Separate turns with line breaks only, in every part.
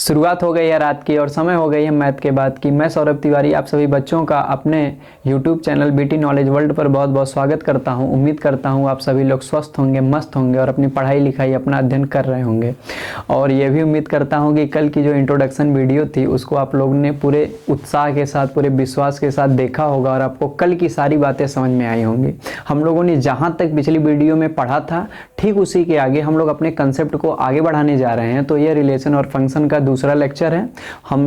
शुरुआत हो गई है रात की और समय हो गई है मैथ के बाद की। मैं सौरभ तिवारी आप सभी बच्चों का अपने YouTube channel BT knowledge world पर बहुत बहुत स्वागत करता हूं। उम्मीद करता हूं आप सभी लोग स्वस्थ होंगे, मस्त होंगे और अपनी पढ़ाई लिखाई अपना अध्ययन कर रहे होंगे। और ये भी उम्मीद करता हूं कि कल की जो इंट्रोडक्शन वीडियो थी उसको आप लोगों ने पूरे उत्साह के साथ, पूरे विश्वास के साथ देखा होगा और आपको कल की सारी बातें समझ में आई होंगी। हम लोगों ने जहाँ तक पिछली वीडियो में पढ़ा था ठीक उसी के आगे हम लोग अपने कंसेप्ट को आगे बढ़ाने जा रहे हैं। तो ये रिलेशन और फंक्शन का दूसरा लेक्चर है। हम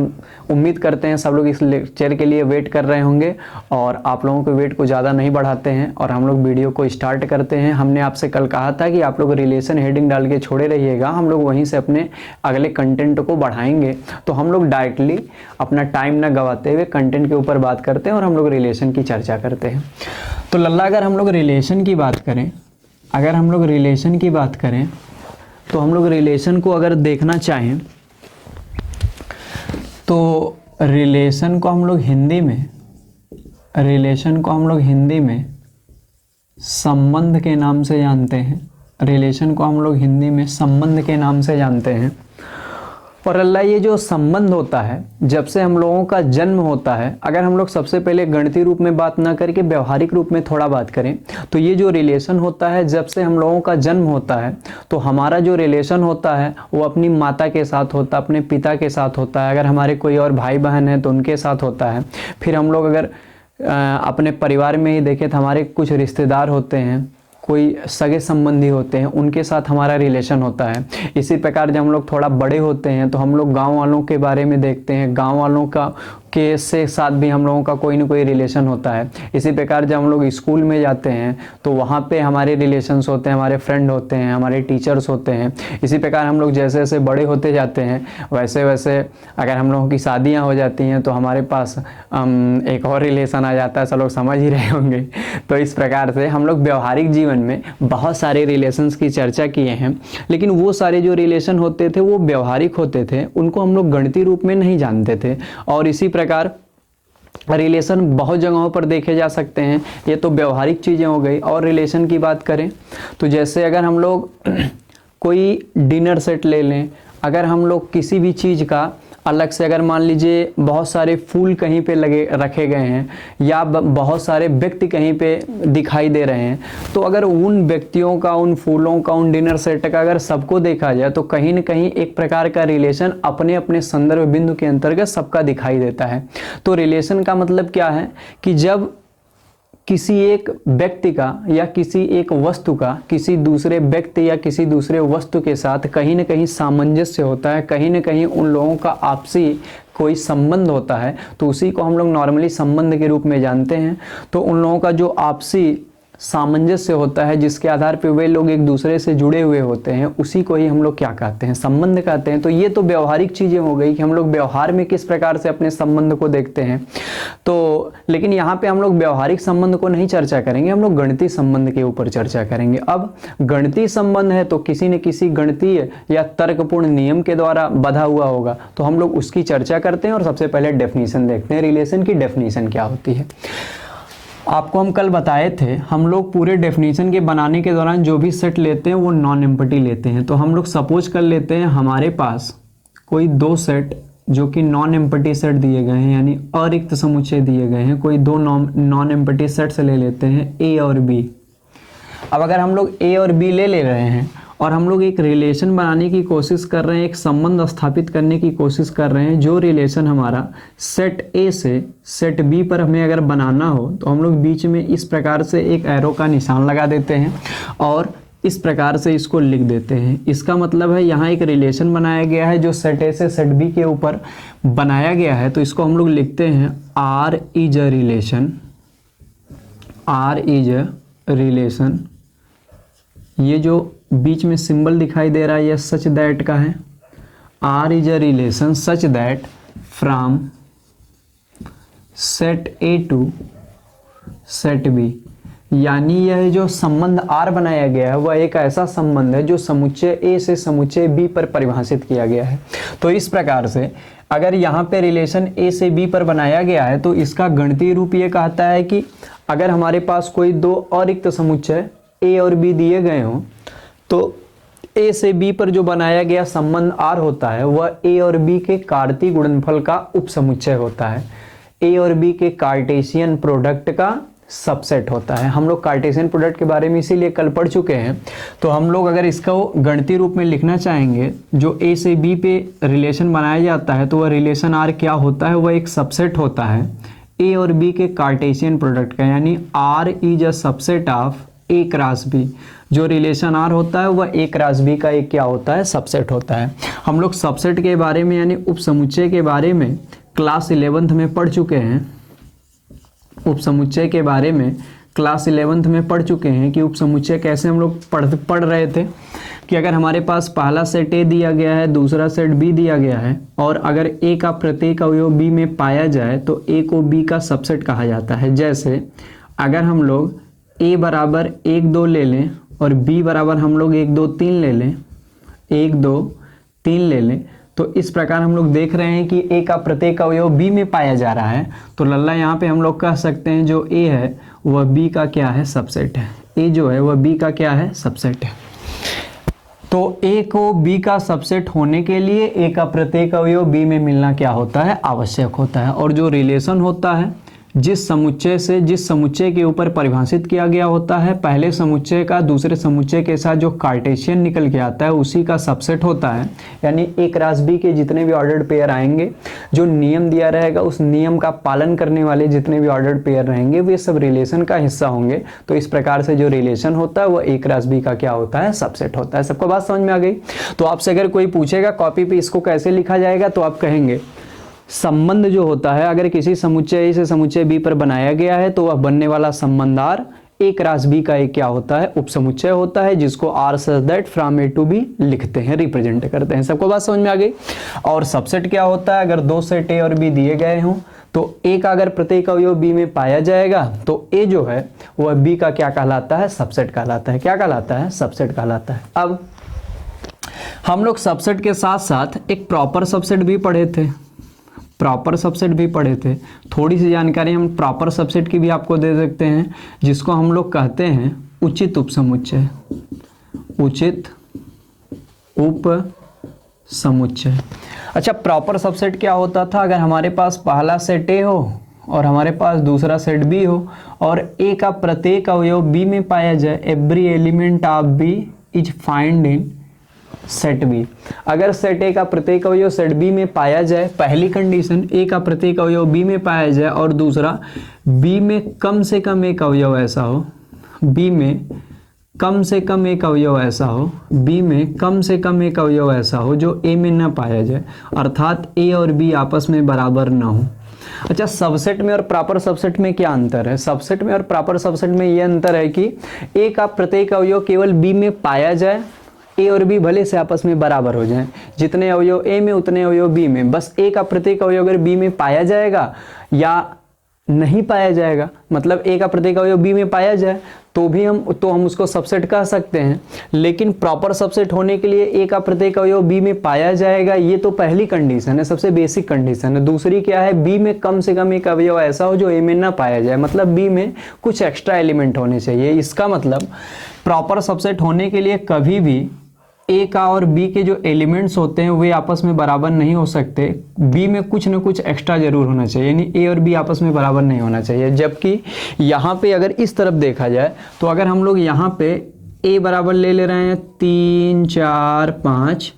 उम्मीद करते हैं सब लोग इस लेक्चर के लिए वेट कर रहे होंगे और आप लोगों के वेट को ज़्यादा नहीं बढ़ाते हैं और हम लोग वीडियो को स्टार्ट करते हैं। हमने आपसे कल कहा था कि आप लोग रिलेशन हेडिंग डाल के छोड़े रहिएगा, हम लोग वहीं से अपने अगले कंटेंट को बढ़ाएंगे। तो हम लोग डायरेक्टली अपना टाइम ना गवाते हुए कंटेंट के ऊपर बात करते हैं और हम लोग रिलेशन की चर्चा करते हैं। तो लल्ला अगर हम लोग रिलेशन की बात करें, तो हम लोग रिलेशन को अगर देखना चाहें तो रिलेशन को हम लोग हिंदी में संबंध के नाम से जानते हैं। रिलेशन को हम लोग हिंदी में संबंध के नाम से जानते हैं। और अल्लाह ये जो संबंध होता है, जब से हम लोगों का जन्म होता है, अगर हम लोग सबसे पहले गणितीय रूप में बात ना करके व्यवहारिक रूप में थोड़ा बात करें तो ये जो रिलेशन होता है, जब से हम लोगों का जन्म होता है तो हमारा जो रिलेशन होता है वो अपनी माता के साथ होता है, अपने पिता के साथ होता है। अगर हमारे कोई और भाई बहन है तो उनके साथ होता है। फिर हम लोग अगर अपने परिवार में ही देखें तो हमारे कुछ रिश्तेदार होते हैं, कोई सगे संबंधी होते हैं, उनके साथ हमारा रिलेशन होता है। इसी प्रकार जब हम लोग थोड़ा बड़े होते हैं तो हम लोग गांव वालों के बारे में देखते हैं, गांव वालों का के से साथ भी हम लोगों का कोई ना कोई रिलेशन होता है। इसी प्रकार जब हम लोग स्कूल में जाते हैं तो वहाँ पे हमारे रिलेशंस होते हैं, हमारे फ्रेंड होते हैं, हमारे टीचर्स होते हैं। इसी प्रकार हम लोग जैसे जैसे बड़े होते जाते हैं वैसे वैसे अगर हम लोगों की शादियाँ हो जाती हैं तो हमारे पास एक और रिलेशन आ जाता है। सब लोग समझ ही रहे होंगे। तो इस प्रकार से हम लोग व्यवहारिक जीवन में बहुत सारे रिलेशंस की चर्चा किए हैं, लेकिन वो सारे जो रिलेशन होते थे वो व्यवहारिक होते थे, उनको हम लोग गणितीय रूप में नहीं जानते थे। और इसी प्रकार रिलेशन बहुत जगहों पर देखे जा सकते हैं। ये तो व्यवहारिक चीज़ें हो गई। और रिलेशन की बात करें तो जैसे अगर हम लोग कोई डिनर सेट ले लें, अगर हम लोग किसी भी चीज़ का अलग से, अगर मान लीजिए बहुत सारे फूल कहीं पे लगे रखे गए हैं या बहुत सारे व्यक्ति कहीं पे दिखाई दे रहे हैं, तो अगर उन व्यक्तियों का, उन फूलों का, उन डिनर सेट का अगर सबको देखा जाए तो कहीं न कहीं एक प्रकार का रिलेशन अपने अपने संदर्भ बिंदु के अंतर्गत सबका दिखाई देता है। तो रिलेशन का मतलब क्या है कि जब किसी एक व्यक्ति का या किसी एक वस्तु का किसी दूसरे व्यक्ति या किसी दूसरे वस्तु के साथ कहीं न कहीं सामंजस्य होता है, कहीं न कहीं उन लोगों का आपसी कोई संबंध होता है, तो उसी को हम लोग नॉर्मली संबंध के रूप में जानते हैं। तो उन लोगों का जो आपसी सामंजस्य होता है, जिसके आधार पे वे लोग एक दूसरे से जुड़े हुए होते हैं, उसी को ही हम लोग क्या कहते हैं, संबंध कहते हैं। तो ये तो व्यवहारिक चीज़ें हो गई कि हम लोग व्यवहार में किस प्रकार से अपने संबंध को देखते हैं। तो लेकिन यहाँ पे हम लोग व्यवहारिक संबंध को नहीं चर्चा करेंगे, हम लोग गणितीय संबंध के ऊपर चर्चा करेंगे। अब गणितीय संबंध है तो किसी न किसी गणितीय या तर्कपूर्ण नियम के द्वारा बधा हुआ होगा, तो हम लोग उसकी चर्चा करते हैं। और सबसे पहले डेफिनेशन देखते हैं, रिलेशन की डेफिनेशन क्या होती है। आपको हम कल बताए थे, हम लोग पूरे डेफिनेशन के बनाने के दौरान जो भी सेट लेते हैं वो नॉन एम्प्टी लेते हैं। तो हम लोग सपोज कर लेते हैं हमारे पास कोई दो सेट जो कि नॉन एम्प्टी सेट दिए गए हैं, यानी अरिक्त समुच्चय दिए गए हैं। कोई दो नॉन एम्प्टी सेट से ले लेते हैं ए और बी। अब अगर हम लोग ए और बी ले रहे हैं और हम लोग एक रिलेशन बनाने की कोशिश कर रहे हैं, एक संबंध स्थापित करने की कोशिश कर रहे हैं, जो रिलेशन हमारा सेट ए से सेट बी पर हमें अगर बनाना हो तो हम लोग बीच में इस प्रकार से एक एरो का निशान लगा देते हैं और इस प्रकार से इसको लिख देते हैं। इसका मतलब है यहाँ एक रिलेशन बनाया गया है जो सेट ए से सेट बी के ऊपर बनाया गया है। तो इसको हम लोग लिखते हैं R is a relation, R is a relation. ये जो बीच में सिंबल दिखाई दे रहा है यह सच दैट का है। R is a relation such that from set A to set B, यानी यह जो संबंध आर बनाया गया है वह एक ऐसा संबंध है जो समुच्चय ए से समुच्चय बी पर परिभाषित किया गया है। तो इस प्रकार से अगर यहाँ पे रिलेशन ए से बी पर बनाया गया है तो इसका गणितीय रूप ये कहता है कि अगर हमारे पास कोई दो अरिक्त समुच्चय ए और बी दिए गए हों तो ए से बी पर जो बनाया गया संबंध आर होता है वह ए और बी के कार्तीय गुणनफल का उपसमुच्चय होता है, ए और बी के कार्टेशियन प्रोडक्ट का सबसेट होता है। हम लोग कार्टेशियन प्रोडक्ट के बारे में इसीलिए कल पढ़ चुके हैं। तो हम लोग अगर इसका गणितीय रूप में लिखना चाहेंगे, जो ए से बी पे रिलेशन बनाया जाता है तो वह रिलेशन आर क्या होता है, वह एक सबसेट होता है ए और बी के कार्टेशियन प्रोडक्ट का, यानी R is a subset of A cross B. जो रिलेशन आर होता है वह ए क्रॉस बी का एक क्या होता है, सबसेट होता है। हम लोग सबसेट के बारे में यानी उपसमुच्चय के बारे में क्लास 11th में पढ़ चुके हैं। उपसमुच्चय के बारे में क्लास 11th में पढ़ चुके हैं कि उपसमुच्चय कैसे हम लोग पढ़ रहे थे कि अगर हमारे पास पहला सेट ए दिया गया है, दूसरा सेट बी दिया गया है और अगर ए का प्रत्येक अवयव बी में पाया जाए तो ए को बी का सबसेट कहा जाता है। जैसे अगर हम लोग ए बराबर 1 2 ले लें और बी बराबर हम लोग 1 2 3 ले लें, 1 2 3 ले लें, तो इस प्रकार हम लोग देख रहे हैं कि ए का प्रत्येक अवयव बी में पाया जा रहा है। तो लल्ला यहाँ पे हम लोग कह सकते हैं जो ए है वह बी का क्या है, सबसेट है। ए जो है वह बी का क्या है, सबसेट है। तो ए को बी का सबसेट होने के लिए ए का प्रत्येक अवयव बी में मिलना क्या होता है, आवश्यक होता है। और जो रिलेशन होता है जिस समुच्चय के ऊपर परिभाषित किया गया होता है, पहले समुच्चय का दूसरे समुच्चय के साथ जो कार्टेशियन निकल के आता है उसी का सबसेट होता है। यानी ए क्रॉस बी के जितने भी ऑर्डर्ड पेयर आएंगे, जो नियम दिया रहेगा उस नियम का पालन करने वाले जितने भी ऑर्डर्ड पेयर रहेंगे वे सब रिलेशन का हिस्सा होंगे। तो इस प्रकार से जो रिलेशन होता है वह ए क्रॉस बी का क्या होता है, सबसेट होता है। सबको बात समझ में आ गई? तो आपसे अगर कोई पूछेगा कॉपी पे इसको कैसे लिखा जाएगा तो आप कहेंगे संबंध जो होता है अगर किसी समुच्चय ए से समुच्चय बी पर बनाया गया है तो वह बनने वाला संबंध आर ए क्रॉस बी का एक क्या होता है, उपसमुच्चय होता है, जिसको R such that from A to B लिखते हैं, रिप्रेजेंट करते हैं। सबको बात समझ में आ गई? और सबसेट क्या होता है, अगर दो सेट ए और बी दिए गए हों तो ए का अगर प्रत्येक अवयव बी में पाया जाएगा तो ए जो है वह बी का क्या कहलाता है, सबसेट कहलाता है। क्या कहलाता है, सबसेट कहलाता है। अब हम लोग सबसेट के साथ साथ एक प्रॉपर सबसेट भी पढ़े थे, प्रॉपर सबसेट भी पढ़े थे। थोड़ी सी जानकारी हम प्रॉपर सबसेट की भी आपको दे सकते हैं, जिसको हम लोग कहते हैं उचित उपसमुच्चय। उचित उपसमुच्चय। अच्छा, प्रॉपर सबसेट क्या होता था, अगर हमारे पास पहला सेट ए हो और हमारे पास दूसरा सेट बी हो और ए का प्रत्येक अवयव बी में पाया जाए, every element of B is find in set B. अगर सेट ए का प्रत्येक अवयव सेट बी में पाया जाए, पहली कंडीशन ए का प्रत्येक अवयव बी में पाया जाए और दूसरा बी में कम से कम एक अवयव ऐसा हो, बी में कम से कम एक अवयव ऐसा हो, बी में कम से कम एक अवयव ऐसा हो जो ए में न पाया जाए, अर्थात ए और बी आपस में बराबर न हो। अच्छा, सबसेट में और प्रॉपर सबसेट में क्या अंतर है? सबसेट में और प्रॉपर सबसेट में यह अंतर है कि ए का प्रत्येक अवयव केवल बी में पाया जाए, ए और बी भले से आपस में बराबर हो जाएं, जितने अवयव ए में उतने अवयव बी में, बस ए का प्रत्येक अवयव अगर बी में पाया जाएगा या नहीं पाया जाएगा, मतलब ए का प्रत्येक अवयव बी में पाया जाए तो हम उसको सबसेट कह सकते हैं। लेकिन प्रॉपर सबसेट होने के लिए ए का प्रत्येक अवयव बी में पाया जाएगा, ये तो पहली कंडीशन है, सबसे बेसिक कंडीशन है। दूसरी क्या है, बी में कम से कम एक अवयव ऐसा हो जो ए में ना पाया जाए, मतलब बी में कुछ एक्स्ट्रा एलिमेंट होने चाहिए। इसका मतलब प्रॉपर सबसेट होने के लिए कभी भी ए का और बी के जो एलिमेंट्स होते हैं वे आपस में बराबर नहीं हो सकते, बी में कुछ न कुछ एक्स्ट्रा जरूर होना चाहिए, यानी ए और बी आपस में बराबर नहीं होना चाहिए। जबकि यहाँ पे अगर इस तरफ देखा जाए तो अगर हम लोग यहाँ पे ए बराबर ले रहे हैं 3 4 5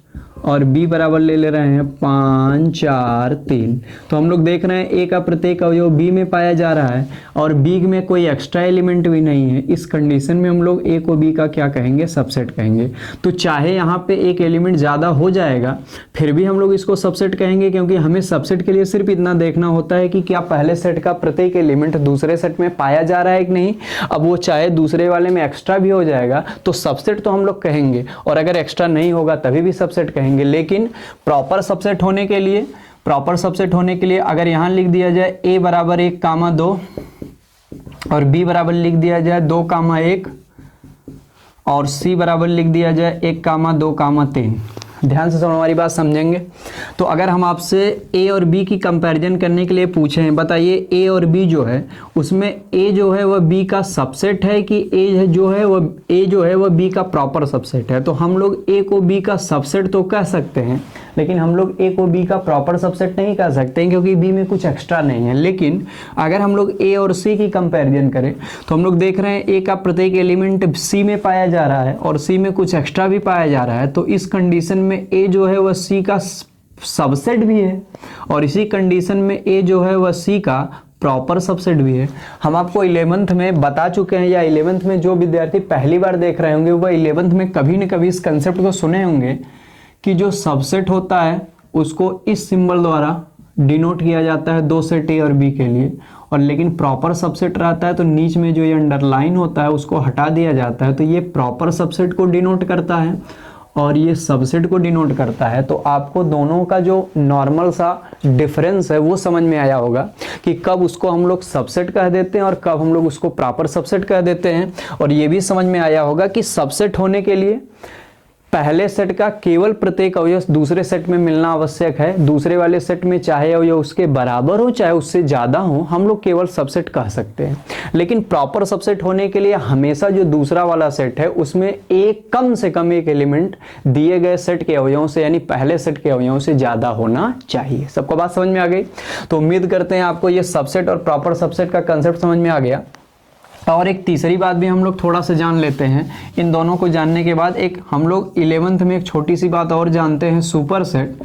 और बी बराबर ले रहे हैं 5 4 3, तो हम लोग देख रहे हैं ए का प्रत्येक अवयव बी में पाया जा रहा है और बी में कोई एक्स्ट्रा एलिमेंट भी नहीं है। इस कंडीशन में हम लोग ए को बी का क्या कहेंगे, सबसेट कहेंगे। तो चाहे यहाँ पे एक एलिमेंट ज़्यादा हो जाएगा फिर भी हम लोग इसको सबसेट कहेंगे, क्योंकि हमें सबसेट के लिए सिर्फ इतना देखना होता है कि क्या पहले सेट का प्रत्येक एलिमेंट दूसरे सेट में पाया जा रहा है कि नहीं। अब वो चाहे दूसरे वाले में एक्स्ट्रा भी हो जाएगा तो सबसेट तो हम लोग कहेंगे, और अगर एक्स्ट्रा नहीं होगा तभी भी सबसेट कहेंगे। लेकिन प्रॉपर सबसेट होने के लिए अगर यहां लिख दिया जाए a बराबर 1,2 और b बराबर लिख दिया जाए 2,1 और c बराबर लिख दिया जाए 1,2,3, ध्यान से सुनो, हमारी बात समझेंगे। तो अगर हम आपसे ए और बी की कंपैरिजन करने के लिए पूछें, बताइए ए और बी जो है उसमें ए जो है वह बी का सबसेट है कि ए जो है वह बी का प्रॉपर सबसेट है। तो हम लोग ए को बी का सबसेट तो कह सकते हैं, लेकिन हम लोग ए को बी का प्रॉपर सबसेट नहीं कह सकते हैं क्योंकि बी में कुछ एक्स्ट्रा नहीं है। लेकिन अगर हम लोग ए और सी की कंपैरिजन करें तो हम लोग देख रहे हैं ए का प्रत्येक एलिमेंट सी में पाया जा रहा है और सी में कुछ एक्स्ट्रा भी पाया जा रहा है। तो इस कंडीशन में ए जो है वह सी का सबसेट भी है और इसी कंडीशन में ए जो है वह सी का प्रॉपर सबसेट भी है। हम आपको 11th में बता चुके हैं, या 11th में जो विद्यार्थी पहली बार देख रहे होंगे वह 11th में कभी न कभी इस कंसेप्ट को सुने होंगे कि जो सबसेट होता है उसको इस सिंबल द्वारा डिनोट किया जाता है दो सेट ए और बी के लिए, और लेकिन प्रॉपर सबसेट रहता है तो नीच में जो ये अंडरलाइन होता है उसको हटा दिया जाता है। तो ये प्रॉपर सबसेट को डिनोट करता है और ये सबसेट को डिनोट करता है। तो आपको दोनों का जो नॉर्मल सा डिफरेंस है वो समझ में आया होगा कि कब उसको हम लोग सबसेट कह देते हैं और कब हम लोग उसको प्रॉपर सबसेट कह देते हैं। और ये भी समझ में आया होगा कि सबसेट होने के लिए पहले सेट का केवल प्रत्येक अवयव दूसरे सेट में मिलना आवश्यक है। दूसरे वाले सेट में चाहे अवयव उसके बराबर हो चाहे उससे ज़्यादा हो, हम लोग केवल सबसेट कह सकते हैं। लेकिन प्रॉपर सबसेट होने के लिए हमेशा जो दूसरा वाला सेट है उसमें एक कम से कम एक एलिमेंट दिए गए सेट के अवयवों से यानी पहले सेट के अवयवों से ज़्यादा होना चाहिए। सबको बात समझ में आ गई? तो उम्मीद करते हैं आपको ये सबसेट और प्रॉपर सबसेट का कंसेप्ट समझ में आ गया। और एक तीसरी बात भी हम लोग थोड़ा सा जान लेते हैं। इन दोनों को जानने के बाद एक हम लोग 11th में एक छोटी सी बात और जानते हैं, सुपर सेट,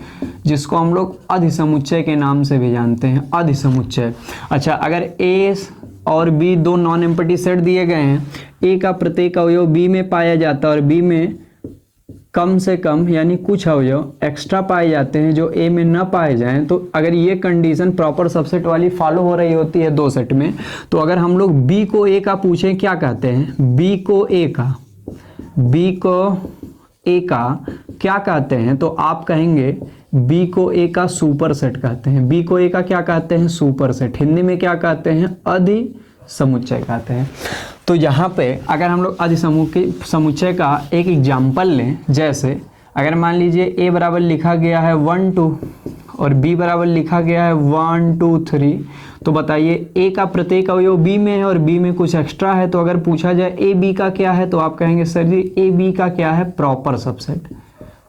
जिसको हम लोग अधिसमुच्चय के नाम से भी जानते हैं, अधिसमुच्चय। अच्छा, अगर ए और बी दो नॉन एम्प्टी सेट दिए गए हैं, ए का प्रत्येक अवयव बी में पाया जाता है और बी में कम से कम यानी कुछ अवयव एक्स्ट्रा पाए जाते हैं जो ए में न पाए जाएं, तो अगर ये कंडीशन प्रॉपर सबसेट वाली फॉलो हो रही होती है दो सेट में, तो अगर हम लोग बी को ए का पूछें क्या कहते हैं, बी को ए का क्या कहते हैं, तो आप कहेंगे बी को ए का सुपर सेट कहते हैं। बी को ए का क्या कहते हैं? Super set. हिंदी में क्या कहते हैं? अधिसमुच्चय कहते हैं। तो यहाँ पे अगर हम लोग अधिसमुच्चय का एक एग्जाम्पल लें, जैसे अगर मान लीजिए ए बराबर लिखा गया है 1 2 और बी बराबर लिखा गया है 1 2 3, तो बताइए ए का प्रत्येक अवयव बी में है और बी में कुछ एक्स्ट्रा है। तो अगर पूछा जाए ए बी का क्या है, तो आप कहेंगे सर जी ए बी का क्या है? Proper subset,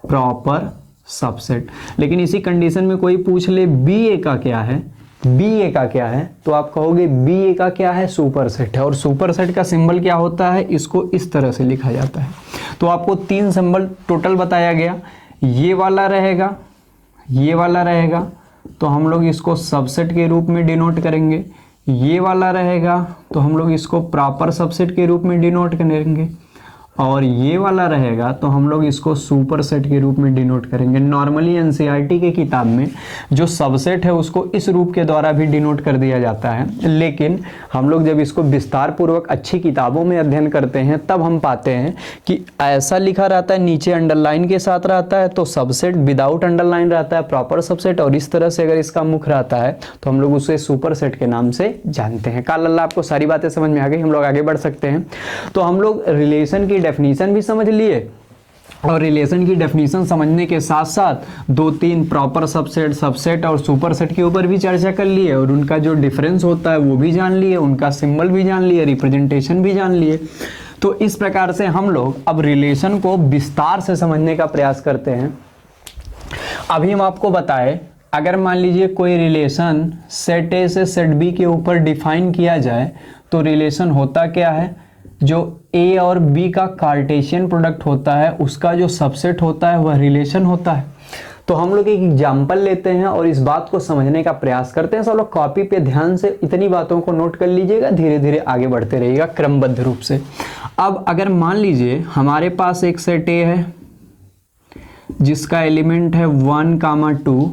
proper subset. लेकिन इसी कंडीशन में कोई पूछ ले बी ए का क्या है, बी ए का क्या है, तो आप कहोगे बी ए का क्या है? सुपर सेट है। और सुपर सेट का सिंबल क्या होता है? इसको इस तरह से लिखा जाता है। तो आपको 3 सिंबल टोटल बताया गया, ये वाला रहेगा, ये वाला रहेगा, तो हम लोग इसको सबसेट के रूप में डिनोट करेंगे। ये वाला रहेगा तो हम लोग इसको प्रॉपर सबसेट के रूप में डिनोट करेंगे, और ये वाला रहेगा तो हम लोग इसको सुपर सेट के रूप में डिनोट करेंगे। नॉर्मली एनसीईआरटी के किताब में जो सबसेट है उसको इस रूप के द्वारा भी डिनोट कर दिया जाता है, लेकिन हम लोग जब इसको विस्तार पूर्वक अच्छी किताबों में अध्ययन करते हैं तब हम पाते हैं कि ऐसा लिखा रहता है, नीचे अंडरलाइन के साथ रहता है तो सबसेट, विदाउट अंडरलाइन रहता है प्रॉपर सबसेट, और इस तरह से अगर इसका मुख रहता है तो हम लोग उसे सुपर सेट के नाम से जानते हैं। काल अल्लाह, आपको सारी बातें समझ में आ गई, हम लोग आगे बढ़ सकते हैं। तो हम लोग रिलेशन की डेफिनेशन भी समझ लिए, और रिलेशन की डेफिनेशन समझने के साथ साथ 2-3 प्रॉपर सबसेट, सबसेट और सुपर सेट के ऊपर भी चर्चा कर लिए, और उनका जो डिफरेंस होता है वो भी जान लिए, उनका सिंबल भी जान लिए, रिप्रेजेंटेशन भी जान लिए। तो इस प्रकार से हम लोग अब रिलेशन को विस्तार से समझने का प्रयास करते हैं। अभी हम आपको बताएं, अगर मान लीजिए कोई रिलेशन सेट ए से सेट बी के ऊपर डिफाइन किया जाए तो रिलेशन होता क्या है? जो ए और बी का कार्टेशियन प्रोडक्ट होता है उसका जो सबसेट होता है वह रिलेशन होता है। तो हम लोग एक एग्जाम्पल लेते हैं और इस बात को समझने का प्रयास करते हैं। सब लोग कॉपी पे ध्यान से इतनी बातों को नोट कर लीजिएगा, धीरे धीरे आगे बढ़ते रहिएगा क्रमबद्ध रूप से। अब अगर मान लीजिए हमारे पास एक सेट ए है जिसका एलिमेंट है 1, 2,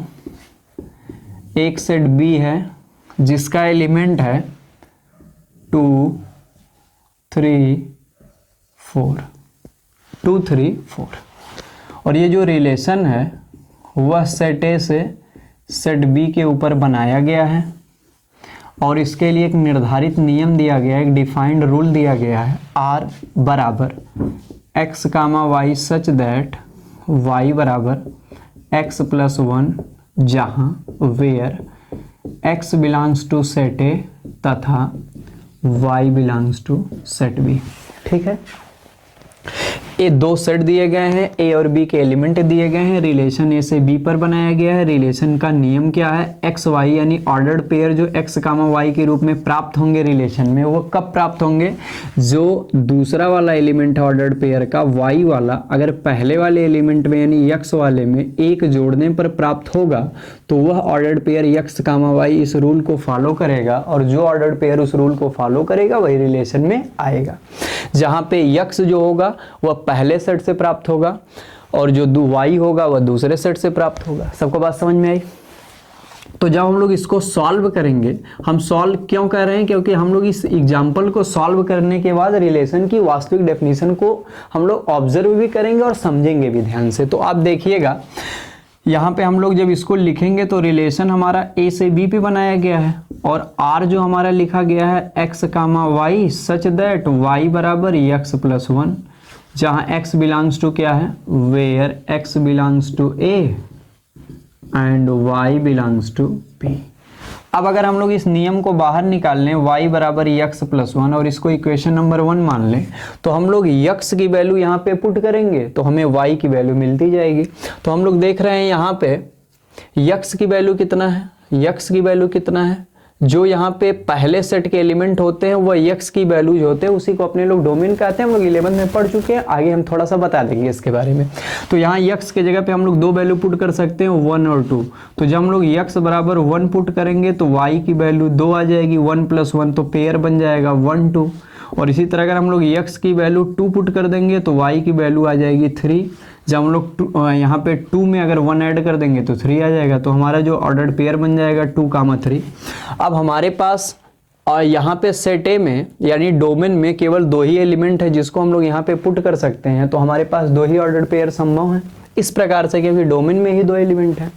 एक सेट बी है जिसका एलिमेंट है 2, 3, 4, 2, 3, 4, और ये जो रिलेशन है वह सेट ए से सेट बी के ऊपर बनाया गया है, और इसके लिए एक निर्धारित नियम दिया गया है, एक डिफाइंड रूल दिया गया है, R बराबर X, Y such that y बराबर x प्लस 1 जहाँ where x belongs to set A तथा y belongs to set B. ठीक है, ये दो सेट दिए गए हैं, ए और बी के एलिमेंट दिए गए हैं, रिलेशन ए से बी पर बनाया गया है। रिलेशन का नियम क्या है, एक्स वाई यानी ऑर्डर्ड पेयर जो एक्स कामा वाई के रूप में प्राप्त होंगे रिलेशन में, वो कब प्राप्त होंगे, जो दूसरा वाला एलिमेंट है ऑर्डर्ड पेयर का वाई वाला अगर पहले वाले एलिमेंट में यानी यक्स वाले में एक जोड़ने पर प्राप्त होगा तो वह ordered pair x comma y इस रूल को फॉलो करेगा, और जो ऑर्डर्ड पेयर उस रूल को फॉलो करेगा वही रिलेशन में आएगा। जहाँ पे यक्स जो होगा वह पहले सेट से प्राप्त होगा और जो वाई होगा वह दूसरे सेट से प्राप्त होगा। सबको बात समझ में आई? तो जब हम लोग इसको सॉल्व करेंगे, हम सॉल्व क्यों कर रहे हैं, क्योंकि हम लोग इस एग्जाम्पल को सॉल्व करने के बाद रिलेशन की वास्तविक डेफिनेशन को हम लोग ऑब्जर्व भी करेंगे और समझेंगे भी ध्यान से। तो आप देखिएगा यहाँ पे हम लोग जब इसको लिखेंगे तो रिलेशन हमारा ए से बी पे बनाया गया है और आर जो हमारा लिखा गया है x comma y such that y बराबर एक्स प्लस 1, जहाँ x बिलोंग्स टू क्या है, where x belongs to a and y belongs to b। अब अगर हम लोग इस नियम को बाहर निकाल लें y बराबर x प्लस 1 और इसको इक्वेशन नंबर 1 मान लें, तो हम लोग x की वैल्यू यहाँ पे पुट करेंगे तो हमें y की वैल्यू मिलती जाएगी। तो हम लोग देख रहे हैं यहाँ पे x की वैल्यू कितना है, x की वैल्यू कितना है, जो यहाँ पे पहले सेट के एलिमेंट होते हैं वह x की वैल्यू जो होते हैं उसी को अपने लोग डोमेन कहते हैं। हम लोग 11th में पढ़ चुके हैं, आगे हम थोड़ा सा बता देंगे इसके बारे में। तो यहाँ x के जगह पे हम लोग दो वैल्यू पुट कर सकते हैं 1 और 2। तो जब हम लोग x बराबर 1 पुट करेंगे तो y की वैल्यू 2 आ जाएगी, 1 प्लस 1 तो पेयर बन जाएगा 1 2। और इसी तरह अगर हम लोग x की वैल्यू 2 पुट कर देंगे तो y की वैल्यू आ जाएगी 3। जब हम लोग यहाँ पे 2 में अगर 1 ऐड कर देंगे तो 3 आ जाएगा। तो हमारा जो ऑर्डर्ड पेयर बन जाएगा 2 कामा 3। अब हमारे पास और यहाँ पे सेट ए में यानी डोमेन में केवल दो ही एलिमेंट है जिसको हम लोग यहाँ पे पुट कर सकते हैं, तो हमारे पास दो ही ऑर्डर्ड पेयर संभव है इस प्रकार से, क्योंकि डोमेन में ही दो एलिमेंट है।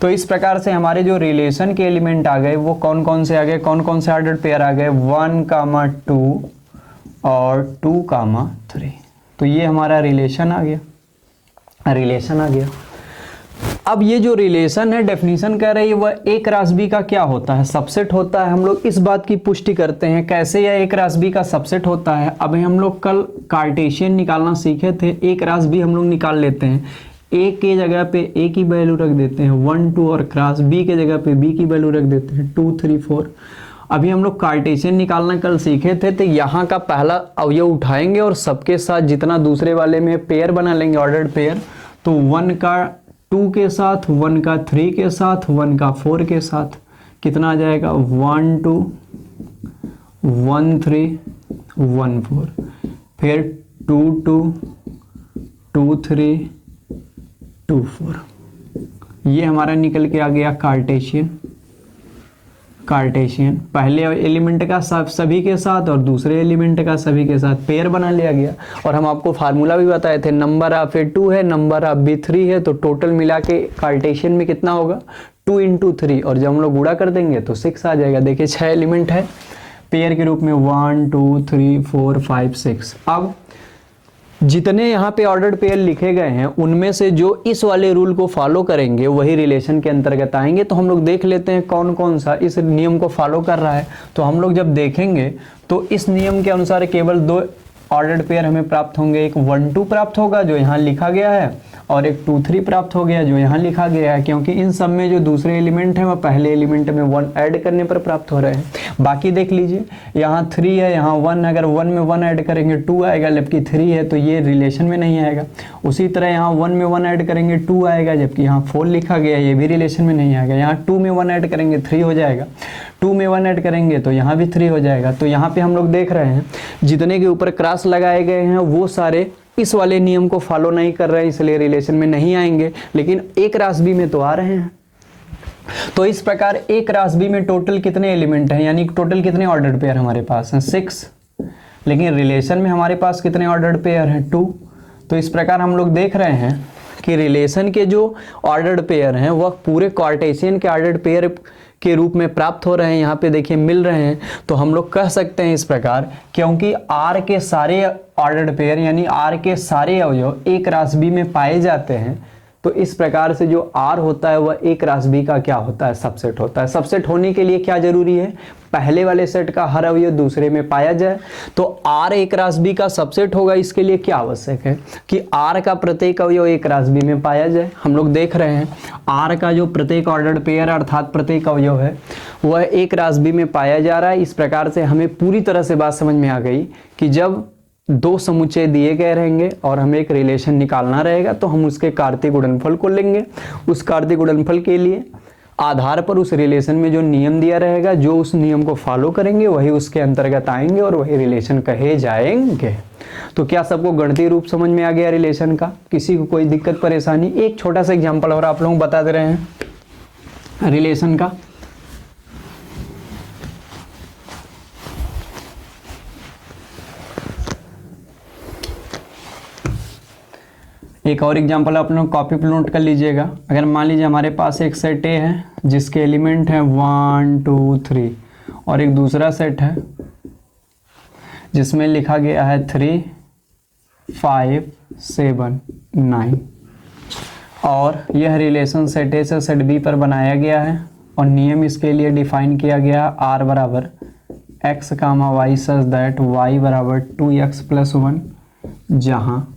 तो इस प्रकार से हमारे जो रिलेशन के एलिमेंट आ गए वो कौन कौन से आ गए, कौन कौन से ऑर्डर्ड पेयर आ गए, 1 कामा 2 और 2 कामा 3। तो ये हमारा रिलेशन आ गया, रिलेशन आ गया। अब ये जो रिलेशन है डेफिनेशन कह रही है वह ए क्रॉस बी का क्या होता है, सबसेट होता है। हम लोग इस बात की पुष्टि करते हैं कैसे यह ए क्रॉस बी का सबसेट होता है। अब हम लोग कल कार्टेशियन निकालना सीखे थे, ए क्रॉस बी हम लोग निकाल लेते हैं। ए के जगह पे ए की वैल्यू रख देते हैं 1 2 और क्रॉस बी के जगह पे बी की वैल्यू रख देते हैं 2 3 4। अभी हम लोग कार्टेशियन निकालना कल सीखे थे, तो यहाँ का पहला अवयव उठाएंगे और सबके साथ जितना दूसरे वाले में पेयर बना लेंगे ऑर्डर्ड पेयर। तो 1 का 2 के साथ, 1 का 3 के साथ, 1 का 4 के साथ कितना आ जाएगा 1 2 1 3 1 4, फिर 2 2 2 3 2 4। ये हमारा निकल के आ गया कार्टेशियन। कार्टेशियन पहले एलिमेंट का सभी के साथ और दूसरे एलिमेंट का सभी के साथ पेयर बना लिया गया। और हम आपको फार्मूला भी बताए थे, नंबर ऑफ ए 2 है, नंबर ऑफ बी 3 है, तो टोटल मिला के कार्टेशियन में कितना होगा 2 × 3, और जब हम लोग गुणा कर देंगे तो 6 आ जाएगा। देखिए 6 एलिमेंट है पेयर के रूप में 1 2 3 4 5 6। अब जितने यहाँ पे ऑर्डर्ड पेयर लिखे गए हैं उनमें से जो इस वाले रूल को फॉलो करेंगे वही रिलेशन के अंतर्गत आएंगे। तो हम लोग देख लेते हैं कौन कौन सा इस नियम को फॉलो कर रहा है। तो हम लोग जब देखेंगे तो इस नियम के अनुसार केवल दो ऑर्डर्ड पेयर हमें प्राप्त होंगे, एक 1 2 प्राप्त होगा जो यहाँ लिखा गया है और एक 2 3 प्राप्त हो गया जो यहाँ लिखा गया है, क्योंकि इन सब में जो दूसरे एलिमेंट है वह पहले एलिमेंट में 1 ऐड करने पर प्राप्त हो रहे हैं। बाकी देख लीजिए यहाँ 3 है, यहाँ 1, अगर 1 में 1 ऐड करेंगे 2 आएगा, जबकि 3 है तो ये रिलेशन में नहीं आएगा। उसी तरह यहाँ 1 में 1 ऐड करेंगे 2 आएगा, जबकि यहाँ 4 लिखा गया ये भी रिलेशन में नहीं आएगा। यहाँ 2 में 1 ऐड करेंगे 3 हो जाएगा, 2 में 1 ऐड करेंगे तो यहाँ भी 3 हो जाएगा। तो यहाँ पे हम लोग देख रहे हैं जितने के ऊपर क्रॉस लगाए गए हैं वो सारे इस वाले नियम को फॉलो नहीं कर रहे हैं, इसलिए रिलेशन में नहीं आएंगे, लेकिन ए क्रॉस बी में तो आ रहे हैं। तो इस प्रकार ए क्रॉस बी में टोटल कितने एलिमेंट हैं, यानी टोटल कितने ऑर्डर्ड पेयर हमारे पास हैं 6, लेकिन रिलेशन में हमारे पास कितने ऑर्डर्ड पेयर हैं 2। तो इस प्रकार हम लोग देख रहे हैं कि रिलेशन के जो ऑर्डर्ड पेयर हैं वह पूरे कार्टेशियन के ऑर्डर्ड पेयर के रूप में प्राप्त हो रहे हैं। यहाँ पे देखिए मिल रहे हैं। तो हम लोग कह सकते हैं इस प्रकार, क्योंकि R के सारे ऑर्डर्ड पेयर यानी आर के सारे अवयव एक राशि बी में पाए जाते हैं, तो इस प्रकार से जो आर होता है वह एक राशि बी का क्या होता है, सबसेट होता है। सबसेट होने के लिए क्या जरूरी है, पहले वाले सेट का हर अवयव दूसरे में पाया जाए। तो आर एक राशि बी का सबसेट होगा, इसके लिए क्या आवश्यक है कि आर का प्रत्येक अवयव एक राशि बी में पाया जाए। हम लोग देख रहे हैं आर का जो प्रत्येक ऑर्डर्ड पेयर अर्थात प्रत्येक अवयव है वह एक राशि बी में पाया जा रहा है। इस प्रकार से हमें पूरी तरह से बात समझ में आ गई कि जब दो समुच्चय दिए गए रहेंगे और हमें एक रिलेशन निकालना रहेगा तो हम उसके कार्तीय गुणनफल को लेंगे। उस कार्तीय गुणनफल के लिए आधार पर उस रिलेशन में जो नियम दिया रहेगा, जो उस नियम को फॉलो करेंगे वही उसके अंतर्गत आएंगे और वही रिलेशन कहे जाएंगे। तो क्या सबको गणितीय रूप समझ में आ गया रिलेशन का? किसी को कोई दिक्कत परेशानी? एक छोटा सा एग्जाम्पल और आप लोगों को बता दे रहे हैं रिलेशन का। एक और एग्जांपल आप लोग कॉपी पर नोट कर लीजिएगा। अगर मान लीजिए हमारे पास एक सेट ए है जिसके एलिमेंट है 1 2 3 और एक दूसरा सेट है जिसमें लिखा गया है 3 5 7 9 और यह रिलेशन सेट ए से सेट बी पर बनाया गया है और नियम इसके लिए डिफाइन किया गया है आर बराबर x comma y such that y बराबर 2x + 1 जहाँ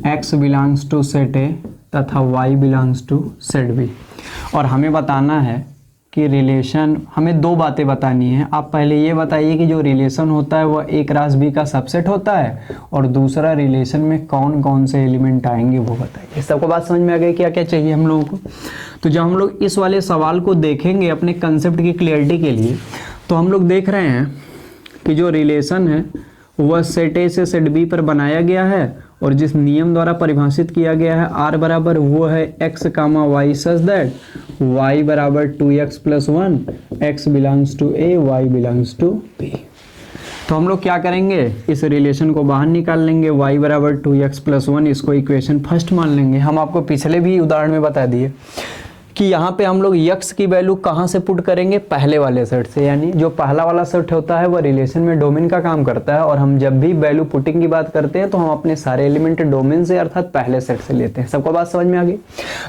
x belongs to set A तथा y belongs to set B. और हमें बताना है कि रिलेशन, हमें दो बातें बतानी है। आप पहले ये बताइए कि जो रिलेशन होता है वह एक राशि बी का सबसेट होता है और दूसरा रिलेशन में कौन कौन से एलिमेंट आएंगे वो बताइए। सबको बात समझ में आ गई? क्या क्या चाहिए हम लोगों को? तो जब हम लोग इस वाले सवाल को देखेंगे अपने कंसेप्ट की क्लियरिटी के लिए, तो हम लोग देख रहे हैं कि जो रिलेशन है वह सेट ए से सेट बी पर बनाया गया है और जिस नियम द्वारा परिभाषित किया गया है आर बराबर वो है x comma y such that y बराबर 2x + 1 x belongs to a y belongs to b। तो हम लोग क्या करेंगे, इस रिलेशन को बाहर निकाल लेंगे। y बराबर 2x + 1 इसको इक्वेशन फर्स्ट मान लेंगे। हम आपको पिछले भी उदाहरण में बता दिए कि यहाँ पे हम लोग x की वैल्यू कहाँ से पुट करेंगे, पहले वाले सेट से। यानी जो पहला वाला सेट होता है वह रिलेशन में डोमेन का काम करता है और हम जब भी वैल्यू पुटिंग की बात करते हैं तो हम अपने सारे एलिमेंट डोमेन से अर्थात पहले सेट से लेते हैं। सबको बात समझ में आ गई?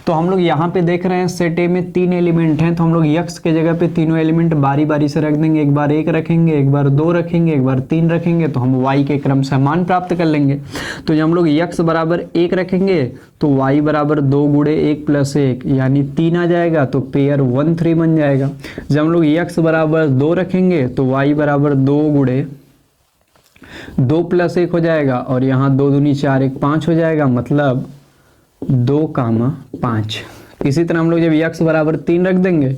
तो हम लोग यहाँ पे देख रहे हैं सेट ए में 3 एलिमेंट हैं, तो हम लोग x के जगह पे तीनों एलिमेंट बारी बारी से रख देंगे। एक बार 1 रखेंगे, एक बार 2 रखेंगे, एक बार 3 रखेंगे, तो हम y के क्रम से मान प्राप्त कर लेंगे। तो जब हम लोग x बराबर 1 रखेंगे तो y बराबर 2 गुणे 1 + 1 यानी 3 आ जाएगा, तो पेयर 1 3 बन जाएगा। जब हम लोग x बराबर 2 रखेंगे तो y बराबर 2 गुणे 2 + 1 हो जाएगा और यहाँ 2 दूनी 4 1 5 हो जाएगा, मतलब 2 कामा 5। इसी तरह हम लोग जब x बराबर 3 रख देंगे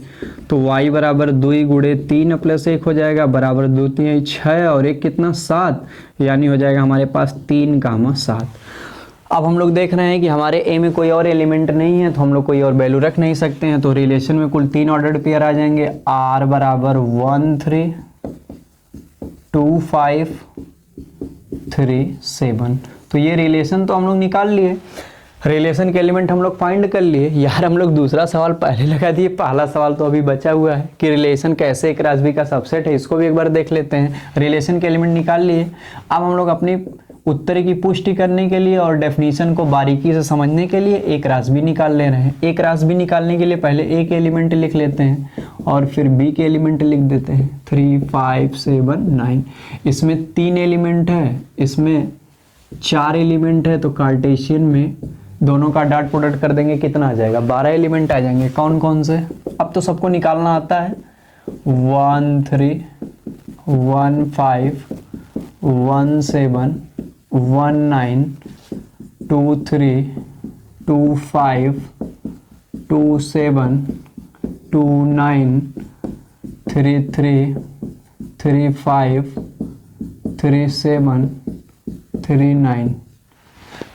तो y बराबर 2 गुणे 3 + 1 हो जाएगा बराबर 2 3 6 और 1 कितना 7, यानी हो जाएगा हमारे पास 3 कामा 7। अब हम लोग देख रहे हैं कि हमारे ए में कोई और एलिमेंट नहीं है तो हम लोग कोई और वैल्यू रख नहीं सकते हैं, तो रिलेशन में कुल 3 ऑर्डर्ड पेयर आ जाएंगे। r बराबर 1 3 2 5 3 7। तो ये रिलेशन तो हम लोग निकाल लिए, रिलेशन के एलिमेंट हम लोग फाइंड कर लिए। यार हम लोग दूसरा सवाल पहले लगा दिए, पहला सवाल तो अभी बचा हुआ है कि रिलेशन कैसे एक राशि बी का सबसेट है, इसको भी एक बार देख लेते हैं। रिलेशन के एलिमेंट निकाल लिए। अब हम लोग अपनी उत्तर की पुष्टि करने के लिए और डेफिनेशन को बारीकी से समझने के लिए एक राशि बी निकाल ले रहे हैं। एक राशि बी निकालने के लिए पहले ए के एलिमेंट लिख लेते हैं और फिर बी के एलिमेंट लिख देते हैं 3 5 7 9। इसमें 3 एलिमेंट है, इसमें 4 एलिमेंट है, तो कार्टेशियन में दोनों का डॉट प्रोडक्ट कर देंगे, कितना आ जाएगा 12 एलिमेंट आ जाएंगे। कौन कौन से? अब तो सबको निकालना आता है। 1 3 1 5 1 7 1 9 2 3 2 5 2 7 2 9 3 3 3 5 3 7 3 9।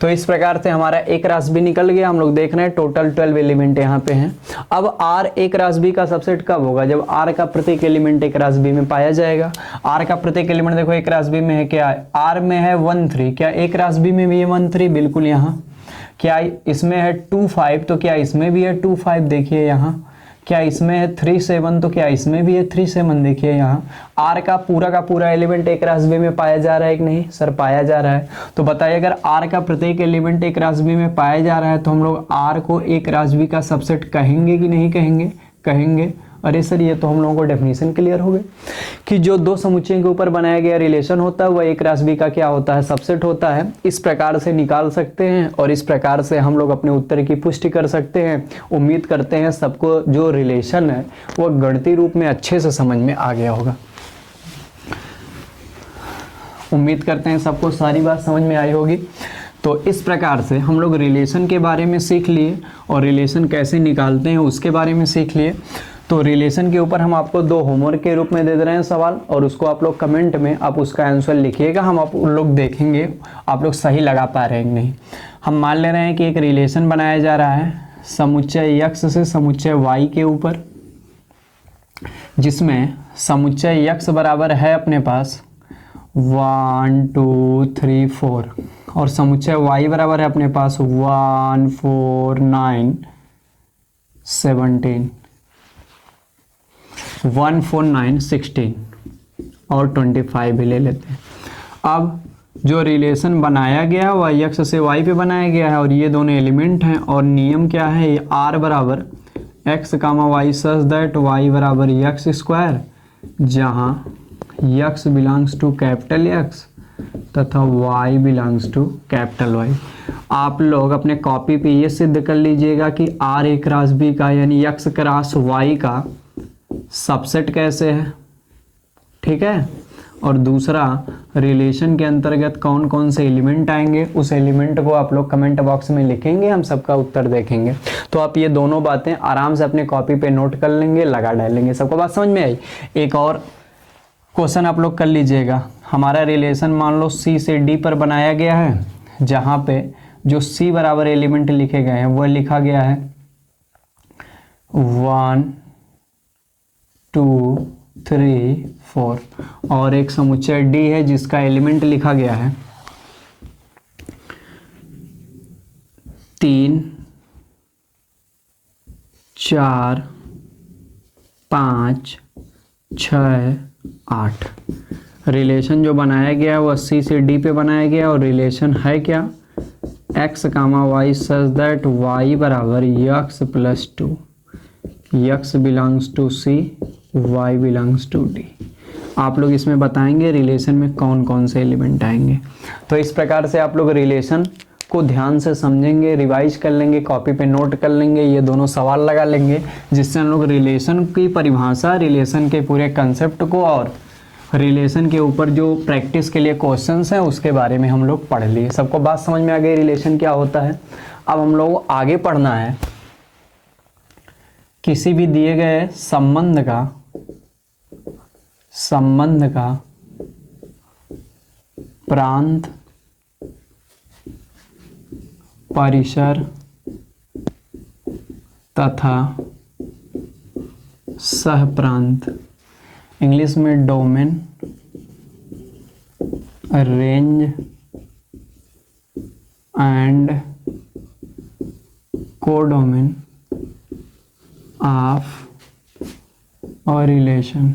तो इस प्रकार से हमारा एक राशि बी निकल गया। हम लोग देख रहे हैं टोटल 12 एलिमेंट यहाँ पे हैं। अब R एक राशि बी का सबसेट कब होगा? जब R का प्रत्येक एलिमेंट एक राशि बी में पाया जाएगा। R का प्रत्येक एलिमेंट देखो एक राशि बी में है, क्या है? R में है 1 3, क्या एक राशि बी में भी है 1 3? बिल्कुल। यहाँ क्या इसमें है 2 5, तो क्या इसमें भी है 2 5? देखिए यहाँ क्या इसमें है 3 7, तो क्या इसमें भी है 3 7? देखिए यहाँ R का पूरा एलिमेंट एक राशि B में पाया जा रहा है कि नहीं सर? पाया जा रहा है। तो बताइए अगर R का प्रत्येक एलिमेंट एक राशि B में पाया जा रहा है तो हम लोग R को एक राशि B का सबसेट कहेंगे कि नहीं कहेंगे? कहेंगे। अरे सर ये तो हम लोगों को डेफिनेशन क्लियर हो गई कि जो दो समुच्चयों के ऊपर बनाया गया रिलेशन होता है वह एक राशि B का क्या होता है? सबसेट होता है। इस प्रकार से निकाल सकते हैं और इस प्रकार से हम लोग अपने उत्तर की पुष्टि कर सकते हैं। उम्मीद करते हैं सबको जो रिलेशन है वह गणितीय रूप में अच्छे से समझ में आ गया होगा। उम्मीद करते हैं सबको सारी बात समझ में आई होगी। तो इस प्रकार से हम लोग रिलेशन के बारे में सीख लिए और रिलेशन कैसे निकालते हैं उसके बारे में सीख लिए। तो रिलेशन के ऊपर हम आपको 2 होमवर्क के रूप में दे रहे हैं सवाल, और उसको आप लोग कमेंट में आप उसका आंसर लिखिएगा। हम आप लोग देखेंगे आप लोग सही लगा पा रहे हैं कि नहीं। हम मान ले रहे हैं कि एक रिलेशन बनाया जा रहा है समुच्चय x से समुच्चय y के ऊपर, जिसमें समुच्चय x बराबर है अपने पास 1 2 3 4 और समुच्चय y बराबर है अपने पास 1 4 9 17 1 4 9 16 और 25 भी ले लेते हैं। अब जो रिलेशन बनाया गया वह x से y पे बनाया गया है और ये दोनों एलिमेंट हैं और नियम क्या है? ये r बराबर x comma y such that y बराबर x स्क्वायर, जहाँ x belongs to capital X तथा y belongs to capital Y। आप लोग अपने कॉपी पे ये सिद्ध कर लीजिएगा कि r एक क्रॉस b का यानी x क्रॉस y का सबसेट कैसे है, ठीक है। और दूसरा रिलेशन के अंतर्गत कौन कौन से एलिमेंट आएंगे उस एलिमेंट को आप लोग कमेंट बॉक्स में लिखेंगे, हम सबका उत्तर देखेंगे। तो आप ये दोनों बातें आराम से अपने कॉपी पे नोट कर लेंगे, लगा डालेंगे। सबको बात समझ में आई? एक और क्वेश्चन आप लोग कर लीजिएगा। हमारा रिलेशन मान लो C से D पर बनाया गया है, जहाँ पे जो C बराबर एलिमेंट लिखे गए हैं वह लिखा गया है 1 2 3 4 और एक समुच्चय D है जिसका एलिमेंट लिखा गया है 3 4 5 6 8। रिलेशन जो बनाया गया है वह C से D पे बनाया गया और रिलेशन है क्या? x comma y such that y बराबर x plus 2, x belongs to C, y belongs to D। आप लोग इसमें बताएंगे रिलेशन में कौन कौन से एलिमेंट आएंगे। तो इस प्रकार से आप लोग रिलेशन को ध्यान से समझेंगे, रिवाइज कर लेंगे, कॉपी पे नोट कर लेंगे, ये दोनों सवाल लगा लेंगे, जिससे हम लोग रिलेशन की परिभाषा, रिलेशन के पूरे कंसेप्ट को और रिलेशन के ऊपर जो प्रैक्टिस के लिए क्वेश्चंस हैं उसके बारे में हम लोग पढ़ लिए। सबको बात समझ में आ गई रिलेशन क्या होता है। अब हम लोग आगे पढ़ना है किसी भी दिए गए संबंध का प्रांत, परिसर तथा सहप्रांत, इंग्लिश में domain, range and codomain of और रिलेशन।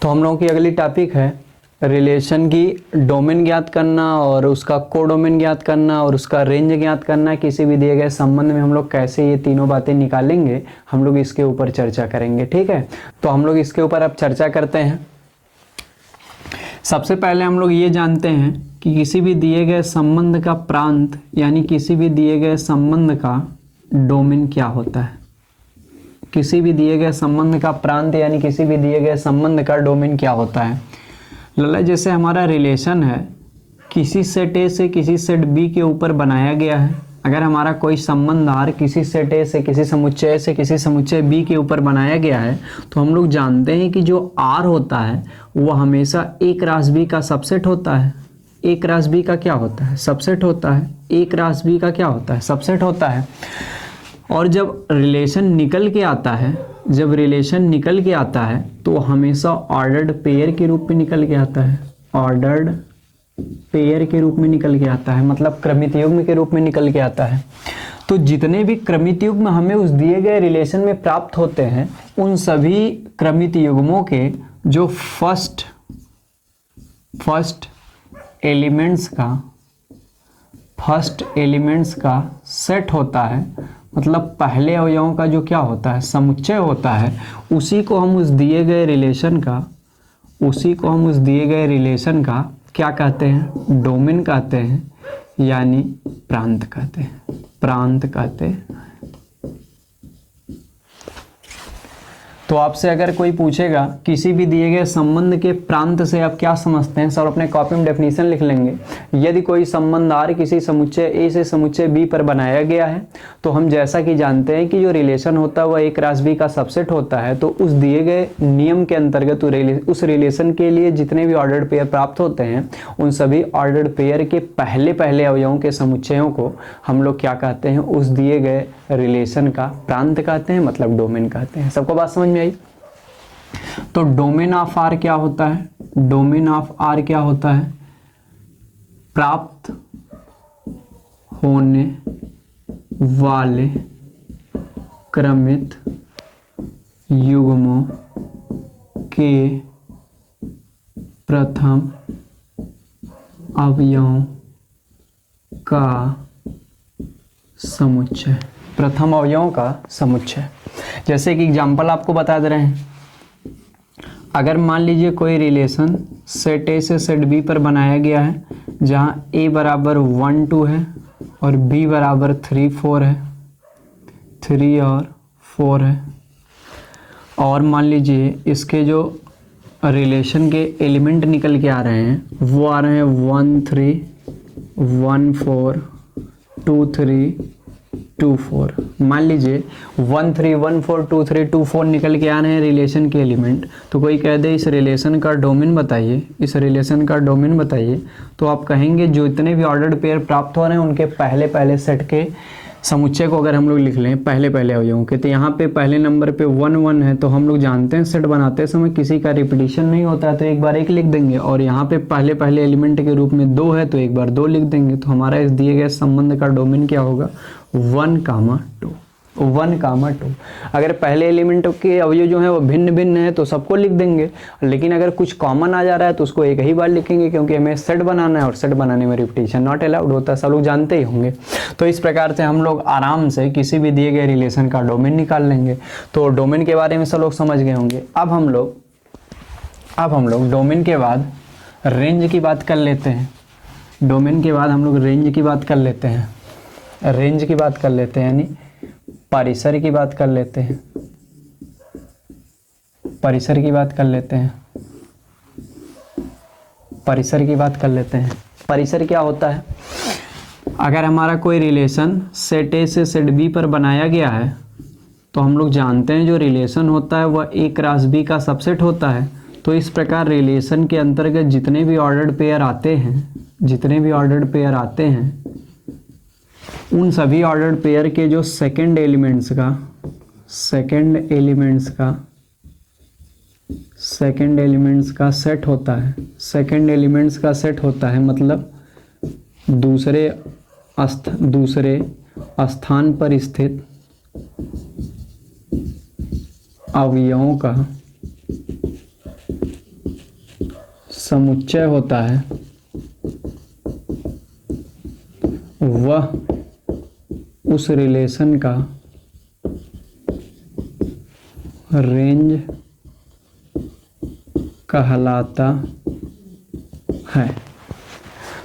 तो हम लोगों की अगली टॉपिक है रिलेशन की डोमेन ज्ञात करना और उसका कोडोमेन ज्ञात करना और उसका रेंज ज्ञात करना। किसी भी दिए गए संबंध में हम लोग कैसे ये तीनों बातें निकालेंगे, हम लोग इसके ऊपर चर्चा करेंगे, ठीक है। तो हम लोग इसके ऊपर अब चर्चा करते हैं। सबसे पहले हम लोग ये जानते हैं कि किसी भी दिए गए संबंध का प्रांत यानी किसी भी दिए गए संबंध का डोमेन क्या होता है। किसी भी दिए गए संबंध का प्रांत यानी किसी भी दिए गए संबंध का डोमेन क्या होता है। लला, जैसे हमारा रिलेशन है किसी सेट ए से किसी सेट बी के ऊपर बनाया गया है। अगर हमारा कोई संबंध आर किसी सेट ए से किसी समुच्चय से किसी समुच्चय बी के ऊपर बनाया गया है, तो हम लोग जानते हैं कि जो आर होता है वह हमेशा एक राशि बी का सबसेट होता है। एक राशि बी का क्या होता है? सबसेट होता है। एक राशि बी का क्या होता है? सबसेट होता है। और जब रिलेशन निकल के आता है तो हमेशा ऑर्डर्ड पेयर के रूप में निकल के आता है। ऑर्डर्ड पेयर के रूप में निकल के आता है, मतलब क्रमित युग्म के रूप में निकल के आता है। तो जितने भी क्रमित युग्म हमें उस दिए गए रिलेशन में प्राप्त होते हैं, उन सभी क्रमित युग्मों के जो फर्स्ट एलिमेंट्स का सेट होता है, मतलब पहले अवयवों का जो क्या होता है, समुच्चय होता है, उसी को हम उस दिए गए रिलेशन का क्या कहते हैं, डोमेन कहते हैं, यानी प्रांत कहते हैं। तो आपसे अगर कोई पूछेगा किसी भी दिए गए संबंध के प्रांत से आप क्या समझते हैं, सब अपने कॉपी में डेफिनेशन लिख लेंगे। यदि कोई संबंध आर किसी समुच्चय ए से समुच्चय बी पर बनाया गया है, तो हम जैसा कि जानते हैं कि जो रिलेशन होता है वह ए क्रॉस बी का सबसेट होता है। तो उस दिए गए नियम के अंतर्गत उस रिलेशन के लिए जितने भी ऑर्डर्ड पेयर प्राप्त होते हैं, उन सभी ऑर्डर्ड पेयर के पहले अवयवों के समुच्चयों को हम लोग क्या कहते हैं, उस दिए गए रिलेशन का प्रांत कहते हैं, मतलब डोमेन कहते हैं। सबको बात समझ में आई? तो डोमेन ऑफ आर क्या होता है? डोमेन ऑफ आर क्या होता है? प्राप्त होने वाले क्रमित युग्मों के प्रथम अवयवों का समुच्चय। प्रथम अवयवों का समुच्चय। जैसे कि एग्जांपल आपको बता दे रहे हैं, अगर मान लीजिए कोई रिलेशन सेट ए से सेट बी पर बनाया गया है, जहां a बराबर 1 2 है और b बराबर 3 4 है, 3 और 4 है, और मान लीजिए इसके जो रिलेशन के एलिमेंट निकल के आ रहे हैं वो आ रहे हैं 1 3 1 4 2 3 2 4। मान लीजिए 1 3 1 4 2 3 2 4 निकल के आ रहे हैं रिलेशन के एलिमेंट। तो कोई कह दे इस रिलेशन का डोमेन बताइए, तो आप कहेंगे जो इतने भी ऑर्डर्ड पेयर प्राप्त हो रहे हैं उनके पहले सेट के समुच्चय को अगर हम लोग लिख लें पहले अवयवों के, तो यहाँ पे पहले नंबर पे 1 1 है, तो हम लोग जानते हैं सेट बनाते समय किसी का रिपीटिशन नहीं होता है, तो एक बार 1 लिख देंगे। और यहाँ पे पहले एलिमेंट के रूप में 2 है, तो एक बार 2 लिख देंगे। तो हमारा इस दिए गए संबंध का डोमेन क्या होगा? 1 2। अगर पहले एलिमेंट के अवयव जो है वो भिन्न है तो सबको लिख देंगे, लेकिन अगर कुछ कॉमन आ जा रहा है तो उसको एक ही बार लिखेंगे, क्योंकि हमें सेट बनाना है और सेट बनाने में रिपीटिशन नॉट अलाउड होता है, सब लोग जानते ही होंगे। तो इस प्रकार से हम लोग आराम से किसी भी दिए गए रिलेशन का डोमेन निकाल लेंगे। तो डोमेन के बारे में सब लोग समझ गए होंगे। अब हम लोग डोमेन के बाद रेंज की बात कर लेते हैं। डोमेन के बाद हम लोग रेंज की बात कर लेते हैं, यानी परिसर की बात कर लेते हैं। परिसर की बात क्या होता है? अगर हमारा कोई रिलेशन सेट ए से सेट बी पर बनाया गया है, तो हम लोग जानते हैं जो रिलेशन होता है वह ए क्रॉस बी का सबसेट होता है। तो इस प्रकार रिलेशन के अंतर्गत जितने भी ऑर्डर्ड पेयर आते हैं उन सभी ऑर्डर्ड पेयर के जो सेकंड एलिमेंट्स का सेट होता है, मतलब दूसरे स्थान पर स्थित अवयवों का समुच्चय होता है, वह उस रिलेशन का रेंज कहलाता है।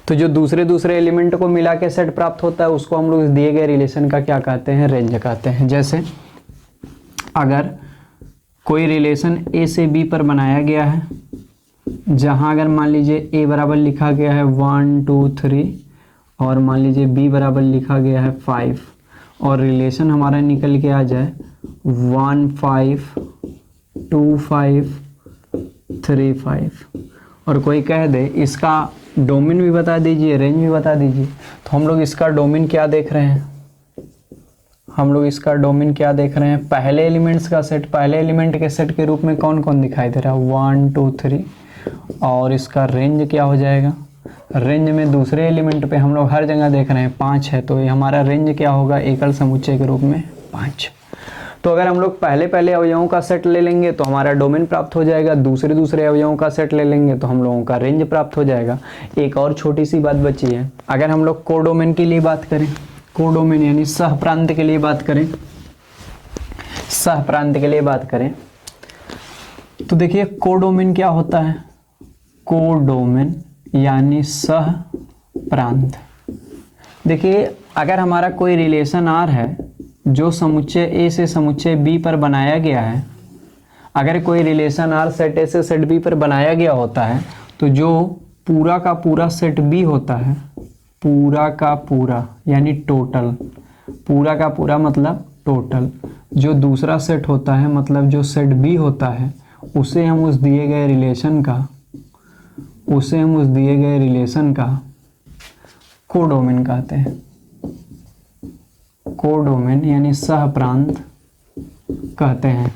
तो जो दूसरे एलिमेंट को मिला के सेट प्राप्त होता है उसको हम लोग इस दिए गए रिलेशन का क्या कहते हैं? रेंज कहते हैं। जैसे अगर कोई रिलेशन ए से बी पर बनाया गया है, जहां अगर मान लीजिए ए बराबर लिखा गया है 1 2 3 और मान लीजिए बी बराबर लिखा गया है 5, और रिलेशन हमारा निकल के आ जाए 1 5 2 5 3 5, और कोई कह दे इसका डोमेन भी बता दीजिए, रेंज भी बता दीजिए, तो हम लोग इसका डोमेन क्या देख रहे हैं? पहले एलिमेंट्स का सेट, पहले एलिमेंट के सेट के रूप में कौन कौन दिखाई दे रहा है? 1 2 3, और इसका रेंज क्या हो जाएगा? रेंज में दूसरे एलिमेंट पे हम लोग हर जगह देख रहे हैं 5 है, तो ये हमारा रेंज क्या होगा, एकल समुच्चय के रूप में 5। तो अगर हम लोग पहले पहले अवयवों का सेट ले लेंगे तो हमारा डोमेन प्राप्त हो जाएगा, दूसरे दूसरे अवयवों का सेट ले लेंगे तो हम लोगों का रेंज प्राप्त हो जाएगा। एक और छोटी सी बात बची है, अगर हम लोग कोडोमेन के लिए बात करें, कोडोमेन यानी सह प्रांत के लिए बात करें, सह प्रांत के लिए बात करें, तो देखिए कोडोमेन क्या होता है, कोडोमेन यानी सह प्रांत। देखिए अगर हमारा कोई रिलेशन आर है जो समुच्चय ए से समुच्चय बी पर बनाया गया है, अगर कोई रिलेशन आर सेट ए से सेट बी पर बनाया गया होता है, तो जो पूरा का पूरा सेट बी होता है, पूरा का पूरा यानी टोटल, पूरा का पूरा मतलब टोटल, जो दूसरा सेट होता है मतलब जो सेट बी होता है, उसे हम उस दिए गए रिलेशन का कोडोमेन कहते हैं। कोडोमेन यानी सह प्रांत कहते हैं।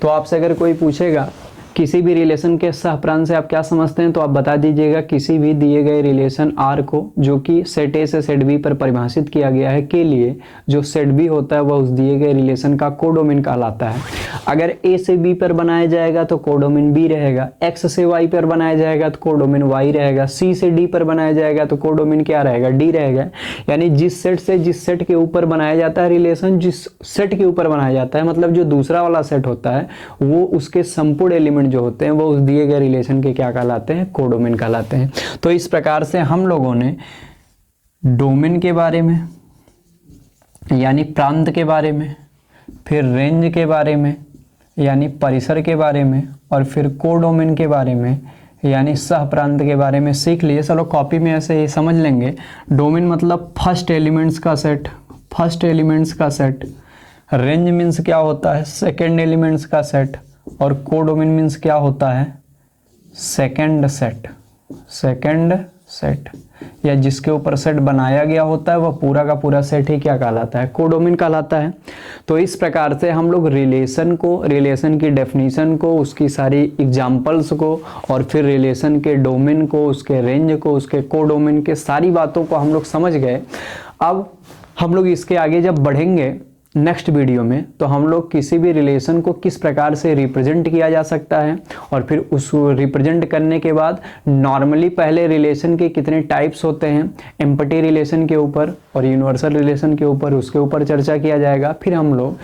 तो आपसे अगर कोई पूछेगा किसी भी रिलेशन के सह प्रांत से आप क्या समझते हैं, तो आप बता दीजिएगा किसी भी दिए गए रिलेशन आर को जो कि सेट ए से सेट बी पर परिभाषित किया गया है के लिए जो सेट बी होता है वह उस दिए गए रिलेशन का कोडोमेन कहलाता है। अगर ए से बी पर बनाया जाएगा तो कोडोमेन बी रहेगा, एक्स से वाई पर बनाया जाएगा तो कोडोमेन वाई रहेगा, सी से डी पर बनाया जाएगा तो कोडोमेन क्या रहेगा, डी रहेगा। यानी जिस सेट से जिस सेट के ऊपर बनाया जाता है रिलेशन, जिस सेट के ऊपर बनाया जाता है मतलब जो दूसरा वाला सेट होता है, वो उसके संपूर्ण एलिमेंट जो होते हैं वो उस दिए गए रिलेशन के क्या कहलाते हैं, कोडोमेन कहलाते हैं। तो इस प्रकार से हम लोगों ने डोमेन के बारे में यानी प्रांत के बारे में, फिर रेंज के बारे में यानी परिसर के बारे में, और फिर कोडोमेन के बारे में यानी सह प्रांत के बारे में सीख लिए। चलो कॉपी में ऐसे ही समझ लेंगे। डोमेन मतलब फर्स्ट एलिमेंट्स का सेट, फर्स्ट एलिमेंट्स का सेट। रेंज मीन्स क्या होता है, सेकेंड एलिमेंट्स का सेट। और कोडोमेन मीन्स क्या होता है, सेकेंड सेट, सेकेंड सेट, या जिसके ऊपर सेट बनाया गया होता है वह पूरा का पूरा सेट ही क्या कहलाता है, कोडोमेन कहलाता है। तो इस प्रकार से हम लोग रिलेशन को, रिलेशन की डेफिनेशन को, उसकी सारी एग्जाम्पल्स को, और फिर रिलेशन के डोमेन को, उसके रेंज को, उसके कोडोमेन के सारी बातों को हम लोग समझ गए। अब हम लोग इसके आगे जब बढ़ेंगे नेक्स्ट वीडियो में, तो हम लोग किसी भी रिलेशन को किस प्रकार से रिप्रेजेंट किया जा सकता है, और फिर उस रिप्रेजेंट करने के बाद नॉर्मली पहले रिलेशन के कितने टाइप्स होते हैं, एम्पटी रिलेशन के ऊपर और यूनिवर्सल रिलेशन के ऊपर, उसके ऊपर चर्चा किया जाएगा। फिर हम लोग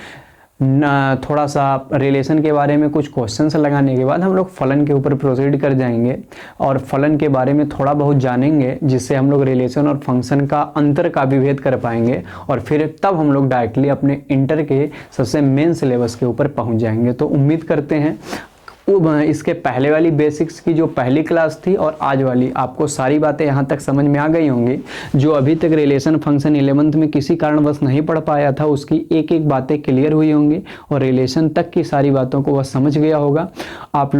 थोड़ा सा रिलेशन के बारे में कुछ क्वेश्चंस लगाने के बाद हम लोग फलन के ऊपर प्रोसीड कर जाएंगे, और फलन के बारे में थोड़ा बहुत जानेंगे, जिससे हम लोग रिलेशन और फंक्शन का अंतर का विभेद कर पाएंगे, और फिर तब हम लोग डायरेक्टली अपने इंटर के सबसे मेन सिलेबस के ऊपर पहुंच जाएंगे। तो उम्मीद करते हैं इसके पहले वाली बेसिक्स की जो पहली क्लास थी और आज वाली, आपको सारी बातें यहाँ तक समझ में आ गई होंगी। जो अभी तक रिलेशन फंक्शन 11th में किसी कारणवश नहीं पढ़ पाया था, उसकी एक एक बातें क्लियर हुई होंगी, और रिलेशन तक की सारी बातों को वह समझ गया होगा। आप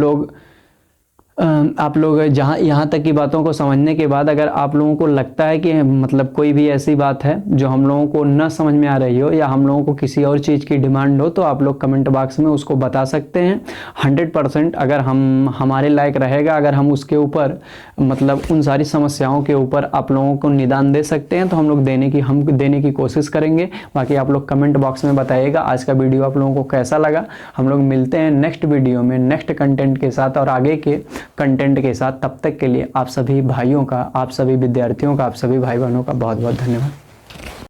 लोग जहाँ यहाँ तक की बातों को समझने के बाद अगर आप लोगों को लगता है कि मतलब कोई भी ऐसी बात है जो हम लोगों को न समझ में आ रही हो, या हम लोगों को किसी और चीज़ की डिमांड हो, तो आप लोग कमेंट बॉक्स में उसको बता सकते हैं। 100% अगर हमारे लायक रहेगा, अगर हम उसके ऊपर मतलब उन सारी समस्याओं के ऊपर आप लोगों को निदान दे सकते हैं, तो हम लोग देने की कोशिश करेंगे। बाकी आप लोग कमेंट बॉक्स में बताइएगा आज का वीडियो आप लोगों को कैसा लगा। हम लोग मिलते हैं नेक्स्ट वीडियो में नेक्स्ट कंटेंट के साथ और आगे के कंटेंट के साथ। तब तक के लिए आप सभी भाइयों का, आप सभी विद्यार्थियों का, आप सभी भाई बहनों का बहुत बहुत धन्यवाद।